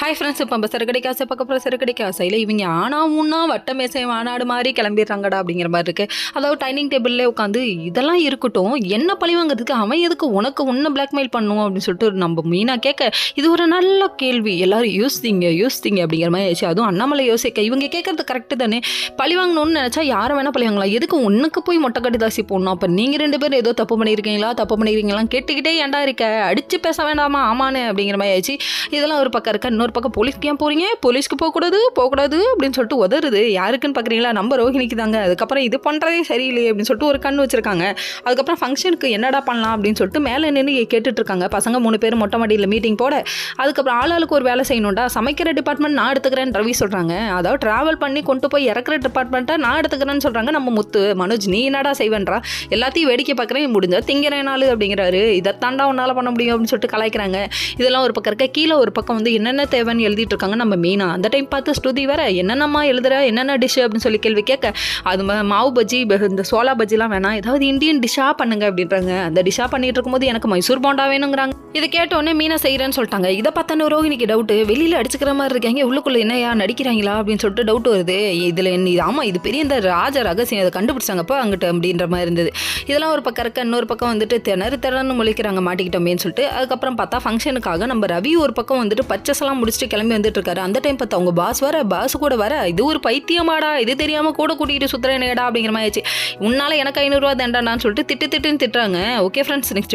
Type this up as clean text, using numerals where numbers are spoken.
Hi friends, இப்போ நம்ம சரக்கடி காசை பார்க்க போகிற சரக்கடி காசையில் இவங்க ஆனா ஊன்னா வட்ட மேசை மாநாடு மாதிரி கிளம்பிடுறாங்கடா அப்படிங்கிற மாதிரி இருக்குது. அதாவது டைனிங் டேபிள்லே உட்காந்து இதெல்லாம் இருக்கட்டும், என்ன பழி வாங்குறதுக்கு அவன் எதுக்கு உனக்கு ஒன்று பிளாக்மெயில் பண்ணுவோம் அப்படின்னு சொல்லிட்டு நம்ம மீனா கேட்க, இது ஒரு நல்ல கேள்வி, எல்லாரும் யோசித்தீங்க அப்படிங்கிற மாதிரி ஆச்சு. அதுவும் அண்ணாமலை யோசிக்க இவங்க கேட்கறது கரெக்டு தானே. பழி வாங்கணும்னு நினச்சா யாரை வேணால் பழி வாங்கலாம், எதுக்கு ஒன்றுக்கு போய் மொட்டை கட்டி தாசி போடணும்? அப்போ நீங்கள் 2 பேரும் ஏதோ தப்பு பண்ணியிருக்கீங்களான்னு கேட்டுக்கிட்டே ஏன்டா இருக்க, அடித்து பேச வேண்டாமா ஆமான்னு அப்படிங்கிற மாதிரி ஆச்சு. இதெல்லாம் ஒரு பக்கம் இருக்கா. இன்னொரு பக்கம் போலீஸ்க்கு ஏன் போகிறீங்க, போலீஸ்க்கு போகக்கூடாது அப்படின்னு சொல்லிட்டு உதறுது. யாருக்குன்னு பார்க்குறீங்களா? நம்ம ரோஹிணிக்கு தாங்க. அதுக்கப்புறம் இது பண்ணுறதே சரியில்லையே அப்படின்னு சொல்லிட்டு ஒரு கண் வச்சுருக்காங்க. அதுக்கப்புறம் ஃபங்க்ஷனுக்கு என்னடா பண்ணலாம் அப்படின்னு சொல்லிட்டு மேலே நின்று கேட்டுட்டு இருக்காங்க. பசங்க 3 பேர் மொட்டை மாடியில் மீட்டிங் போட, அதுக்கப்புறம் ஆளுக்கு ஒரு வேலை செய்யணும்டா, சமைக்கிற டிபார்ட்மெண்ட் நான் எடுத்துக்கிறேன்னு ரவி சொல்கிறாங்க. அதாவது ட்ராவல் பண்ணி கொண்டு போய் இறக்குற டிபார்ட்மெண்ட்டை நான் எடுத்துக்கிறேன்னு சொல்கிறாங்க நம்ம முத்து. மனோஜ் நீ என்னடா செய்வேன்றா, எல்லாத்தையும் வேடிக்கை பார்க்குறேன், முடிஞ்சா திங்கிறேன் நாள் அப்படிங்கிறாரு. இதைத்தாண்டா உன்னால் பண்ண முடியும் அப்படின்னு சொல்லிட்டு கலாய்க்கிறாங்க. இதெல்லாம் ஒரு பக்கம் இருக்க. கீழே ஒரு பக்கம் வந்து என்னென்ன தேவைன்னு எழுதிட்டு இருக்காங்க நம்ம மீனா. அந்த டைம் பார்த்து ஸ்ருதி வேற என்னென்னம்மா எழுதுற, என்னென்ன டிஷ் அப்படின்னு சொல்லி கேள்வி கேட்க, அது மாவு பஜ்ஜி, இந்த சோளா பஜ்ஜிலாம் வேணாம், ஏதாவது இந்தியன் டிஷ்ஷாக பண்ணுங்க அப்படின்றாங்க. அந்த டிஷ்ஷாக பண்ணிட்டு இருக்கும்போது எனக்கு மைசூர் போண்டா வேணுங்கிறாங்க. இதை கேட்டோடனே மீனா செய்கிறேன்னு சொல்லிட்டாங்க. இதை பார்த்தானே ரோஹிணிக்கு டவுட்டு, வெளியில் அடிச்சுக்கிற மாதிரி இருக்காங்க, உள்ளுக்குள்ளே என்னையா நடிக்கிறாங்களா அப்படின்னு சொல்லிட்டு டவுட் வருது. இதில் ஆமாம் இது பெரிய இந்த ராஜ ரகசியம், அதை கண்டுபிடிச்சாங்கப்போ அங்கிட்ட அப்படின்ற மாதிரி இருந்தது. இதெல்லாம் ஒரு பக்கம் இருக்க. இன்னொரு பக்கம் வந்துட்டு திணறு முழிக்கிறாங்க மாட்டிக்கிட்டோமேன்னு சொல்லிட்டு. அதுக்கப்புறம் பார்த்தா ஃபங்க்ஷனுக்காக நம்ம ரவி ஒரு பக்கம் வந்துட்டு பர்ச்சேஸ்லாம் முடிச்சுட்டு கிளம்பி வந்துட்டு இருக்காரு. அந்த டைம் பார்த்தா அவங்க பாஸ் கூட வர, இது ஒரு பைத்தியமாடா, இது தெரியாமல் கூட கூட்டிகிட்டு சுத்துறேனேடா அப்படிங்கிற மாதிரி ஆச்சு. உன்னால எனக்கு 500 ரூபா தண்டான்னு சொல்லிட்டு திட்டுன்னு திட்டுறாங்க. Okay friends, next